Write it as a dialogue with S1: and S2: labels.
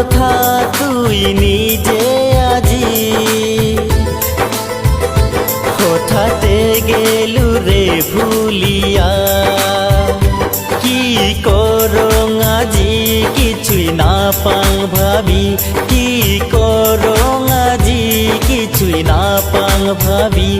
S1: কথা তুই নিজে আজি হঠাতে গেলু রে ভুলিয়া কি করং আজি কিছুই না পাং ভাবি কি করং আজি কিছুই না পাং ভাবি